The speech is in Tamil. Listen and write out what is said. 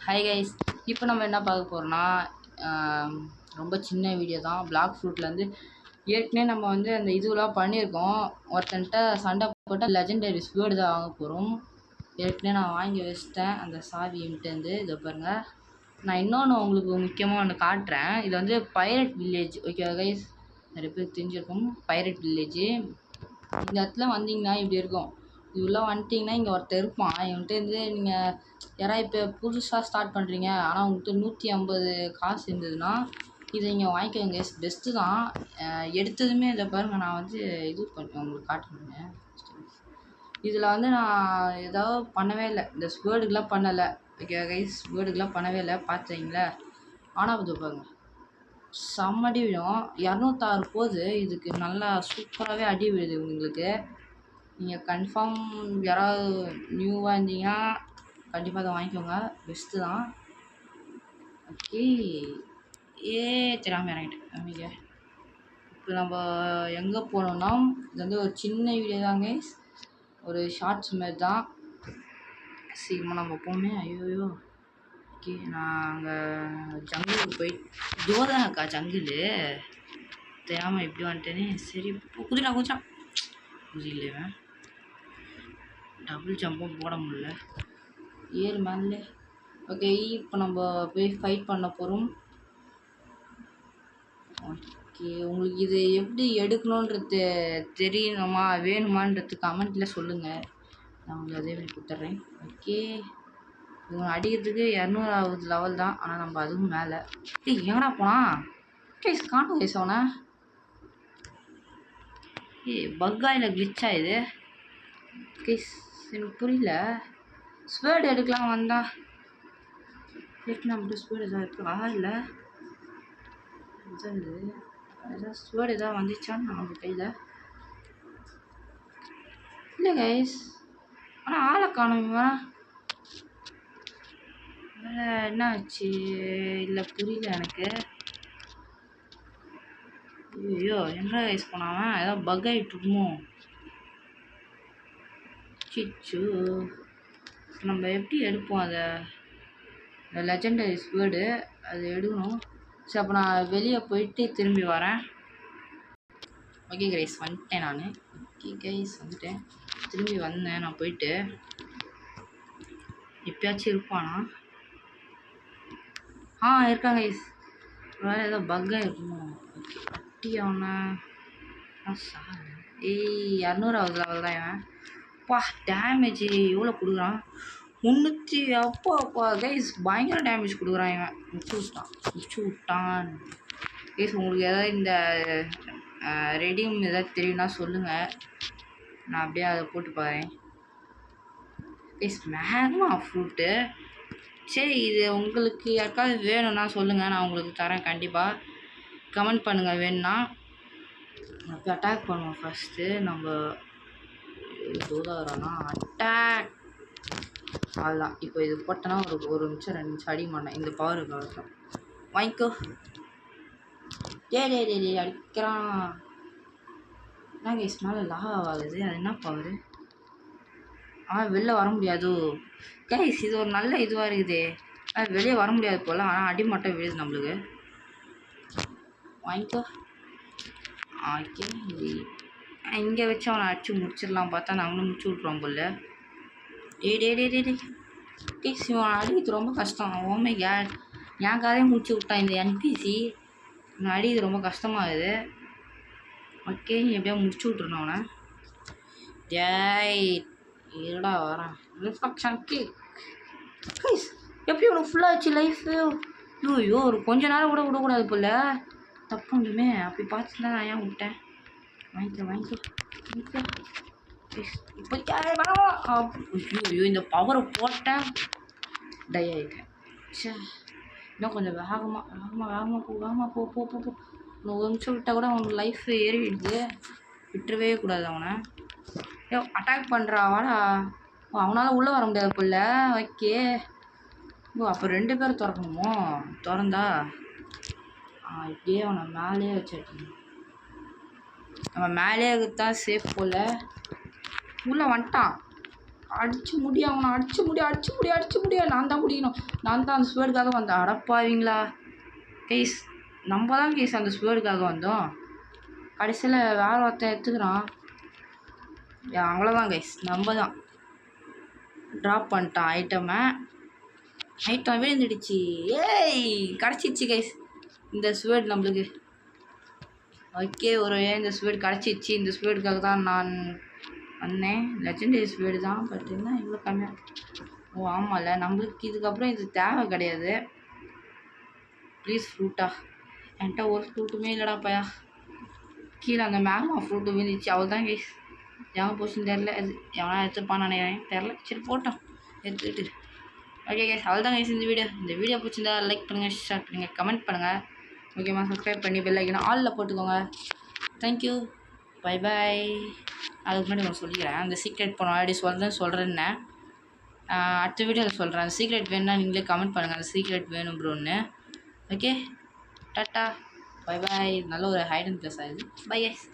ஹாய் கைஸ், இப்போ நம்ம என்ன பார்க்க போகிறோம்னா ரொம்ப சின்ன வீடியோ தான். பிளாக் ஃப்ரூட்லேருந்து ஏற்கனவே நம்ம வந்து அந்த இதுவெலாம் பண்ணியிருக்கோம். ஒருத்தன்ட்ட சண்டை போட்டு லெஜெண்டரி ஸ்வேர்டு தான் வாங்க போகிறோம். ஏற்கனவே நான் வாங்கி வச்சிட்டேன் அந்த சாவின்ட்டு. இதை பாருங்கள், நான் இன்னொன்று உங்களுக்கு முக்கியமாக ஒன்று காட்டுறேன். இது வந்து பைரட் வில்லேஜ். ஓகே கைஸ், நிறைய பேர் தெரிஞ்சிருக்கும் பைரட் வில்லேஜு. இந்த இடத்துல வந்தீங்கன்னா இப்படி இருக்கும். இவ்வளோ வந்துட்டிங்கன்னா இங்கே ஒருத்தர் இருப்பான். இவன்ட்டு வந்து நீங்கள் யாராவது இப்போ புதுசாக ஸ்டார்ட் பண்ணுறீங்க, ஆனால் உங்கள்கிட்ட 150 காசு இருந்ததுன்னா இதை இங்கே வாங்கிக்கோங்க. பெஸ்ட்டு தான். எடுத்ததுமே இதை பாருங்கள், நான் வந்து இது பண்ணி உங்களுக்கு காட்டுறேன். இதில் வந்து நான் ஏதாவது பண்ணவே இல்லை, இந்த ஸ்வேர்டுக்கெலாம் பண்ணலை. ஓகே கைஸ், ஸ்வேர்டுக்கெலாம் பண்ணவே இல்லை, பார்த்துங்களா. ஆனால் இது பாருங்கள், செம்ம அடி விழும். 206 போது இதுக்கு நல்லா சூப்பராகவே அடி விழுது உங்களுக்கு. நீங்கள் கன்ஃபார்ம் யாராவது நியூவாக இருந்தீங்கன்னா கண்டிப்பாக அதை வாங்கிக்கோங்க, பெஸ்ட்டு தான். ஓகே, தெரியாமல் இறங்கிட்டேன் அமைதியா. இப்போ நம்ம எங்கே போனோம்னா, இது வந்து ஒரு சின்ன வீடியோ தாங்க, ஒரு ஷார்ட்ஸ் மாரி தான். சீக்கிரமாக நம்ம போமே. ஐயோயோ, ஓகே, நான் அங்கே ஜங்கிளுக்கு போயிட்டு ஜோதான் அக்கா ஜங்கிள் தெரியாமல் இப்படி வந்துட்டேனே. சரி குதிரா குதிரையில் டபுள் ஜம்பும் போட முடியல, ஏறு மேலே. ஓகே, இப்போ நம்ம போய் ஃபைட் பண்ண போகிறோம். ஓகே, உங்களுக்கு இது எப்படி எடுக்கணுன்றது தெரியணுமா வேணுமான்றது கமெண்ட்டில் சொல்லுங்கள், நான் உங்களுக்கு அதே மாதிரி கொடுத்துட்றேன். ஓகே, இவங்க அடிக்கிறதுக்கு 200வது லெவல் தான், ஆனால் நம்ம அதுவும் மேலே. எங்கடா போனா கேஸ் காணும் கேஸ் அவனை. பக்கா இல்லை கிளிச்சா இது கேஸ், எனக்கு புரியல. ஸ்வேர்டு எடுக்கலாம் வந்தா நம்மகிட்ட ஸ்வேர்டு எதாவது இருக்கா இல்லை? எதாவது ஸ்வேர்டு எதாவது வந்துச்சான்னு நம்ம கையில் இல்லை கைஸ். ஆனால் ஆளை காணுமா, என்ன ஆச்சு இல்லை புரியல எனக்கு. ஐயோ, எங்கே கைஸ் போனாவன்? ஏதாவது பக் ஆகிட்டு இருக்குமோ? சிச்சு, நம்ம எப்படி எடுப்போம் அதை? லெஜெண்டரி ஸ்வேர்டு அது எடுக்கணும். சரி, அப்போ நான் வெளியே போயிட்டு திரும்பி வரேன். ஓகே கைஸ், வந்துட்டேன் நான். ஓகே கைஸ், வந்துட்டேன். திரும்பி வந்தேன் நான் போயிட்டு. எப்பயாச்சும் இருப்பானா? இருக்காங்க கைஸ். வேறு ஏதோ பக்காக இருக்கணும். கட்டி அவனை 200வது லெவல் தான் இவன். டேமேஜ் எவ்வளோ கொடுக்குறான்? 300. அப்பா கைஸ், பயங்கர டேமேஜ் கொடுக்குறான் இவன். முடிச்சு விட்டான் கைஸ். உங்களுக்கு ஏதாவது இந்த ரெடியும் ஏதாவது தெரியும்னா சொல்லுங்கள், நான் அப்படியே அதை போட்டு பாருறேன் கைஸ். Magma fruit. சரி, இது உங்களுக்கு யாருக்காவது வேணும்னா சொல்லுங்கள், நான் உங்களுக்கு தரேன் கண்டிப்பாக. கமெண்ட் பண்ணுங்கள் வேணும்னா. அப்போ அட்டாக் பண்ணுவோம் ஃபஸ்ட்டு. நம்ம தோதாகிறானா அட்டாக் அதுதான். இப்போ இது போட்டோன்னா ஒரு நிமிஷம் 2 நிமிஷம் அடிக்க மாட்டேன். இந்த பவர் கவசம் வாங்கிக்கோ. டே அடிக்கிறான். என்ன கைஸ், மேலே லாவா ஆகுது, அது என்ன பவர்? வெளில வர முடியாது கைஸ். இது ஒரு நல்ல இதுவாக இருக்குது. வெளியே வர முடியாது போல், ஆனால் அடி மட்டும் விழுது நம்மளுக்கு. வாங்கிக்கோ. ஓகே, இங்கே வச்சு அவனை அடிச்சு முடிச்சிடலாம் பார்த்தா நாங்களும் முடிச்சு விட்ருவோம் போல. கைஸ், இவன் அடிக்கிறது ரொம்ப கஷ்டம். ஓமே கேட், என் கதையை முடிச்சு விட்டான் இந்த என்பிசி. இவன் அடிக்கிறது ரொம்ப கஷ்டமாகுது. ஓகே, எப்படியா முடிச்சு விட்ருணும் அவனை. ஏடா வரேன். Reflection kick guys. எப்படி உனக்கு ஃபுல்லாகிடுச்சு லைஃபு? ஐயோ, ஒரு கொஞ்ச நேரம் கூட விடக்கூடாது போல், தப்புண்டுமே. அப்படி பார்த்துட்டு தான் நான் ஏன் விட்டேன். வாங்கிக்கோ. இப்போ ஐயோ, இந்த பவரை போட்டேன், டை ஆகிட்டேன். சே, இன்னும் கொஞ்சம் வேகமாக போ. இன்னும் ஒரு நிமிஷம் விட்டால் கூட அவனுக்கு லைஃப் ஏறிடுது. விட்டுறவே கூடாது அவனை. அட்டாக் பண்ணுறாவாடா. அவனால் உள்ளே வர முடியாது போல. ஓகே, அப்போ 2 பேர் திறக்கணுமோ? திறந்தா இப்படியே அவனை மேலேயே வச்சுருக்கணும். நம்ம மேலே தான் சேஃப் போல். உள்ளே வந்துட்டான். அடிச்சு முடியும் அவனை அடிச்சு முடியா நான் தான் முடியணும். நான் தான் அந்த ஸ்வேர்டுக்காக வந்தேன். அடப்பாவீங்களா கைஸ், நம்ம தான் கைஸ் அந்த ஸ்வேர்டுக்காக வந்தோம். கடைசியில் வேற ஒருத்தன் எடுத்துக்கிறான். அவ்வளோதான் கைஸ், நம்ம தான் ட்ராப் பண்ணிட்டான் ஐட்டம் விழுந்துடுச்சு. ஏய் கிடச்சிச்சு கைஸ் இந்த ஸ்வேர்டு நம்மளுக்கு. ஓகே, ஒரு இந்த ஸ்வேர்டு கிடச்சிச்சு. இந்த ஸ்வேர்டுக்காக தான் நான் வந்தேன். லெஜெண்டரி ஸ்வேர்டு தான், பட் என்ன இவ்வளோ கம்மியாக. ஓ ஆமாம்ல, நம்மளுக்கு இதுக்கப்புறம் இது தேவை கிடையாது. ப்ளீஸ் ஃப்ரூட்டா, என்கிட்ட ஒரு ஃப்ரூட்டுமே இல்லைடாப்பா. கீழே அந்த மேமா ஃப்ரூட்டு விழுந்துச்சு. அவள் தான் கைஸ், எவன் போச்சுன்னு தெரில. அது எவனா எடுத்துப்பான்னு நினைக்கிறேன், தெரில. சரி போட்டோம், எடுத்துக்கிட்டு. ஓகே கைஸ், அவள் தான் கைஸ் இந்த வீடியோ பிடிச்சிருந்தா லைக் பண்ணுங்கள், ஷேர் பண்ணுங்கள், கமெண்ட் பண்ணுங்கள். முக்கியமாக சப்ஸ்கிரைப் பண்ணி பெல் ஐக்கனை ஆலில் போட்டுக்கோங்க. Thank you, bye bye. அதுக்கு முன்னாடி நான் சொல்லிக்கிறேன், அந்த சீக்ரெட் போன ஆல்ரெடி சொல்கிறேன்னு அடுத்த வீடியோவில் சொல்கிறேன். அந்த சீக்ரெட் வேணுன்னா நீங்களே கமெண்ட் பண்ணுங்கள், அந்த சீக்ரெட் வேணும் ப்ரோன்னு. Okay, tata, bye bye. நல்ல ஒரு ஹைடன் ப்ளஸ் ஆகுது. Bye guys.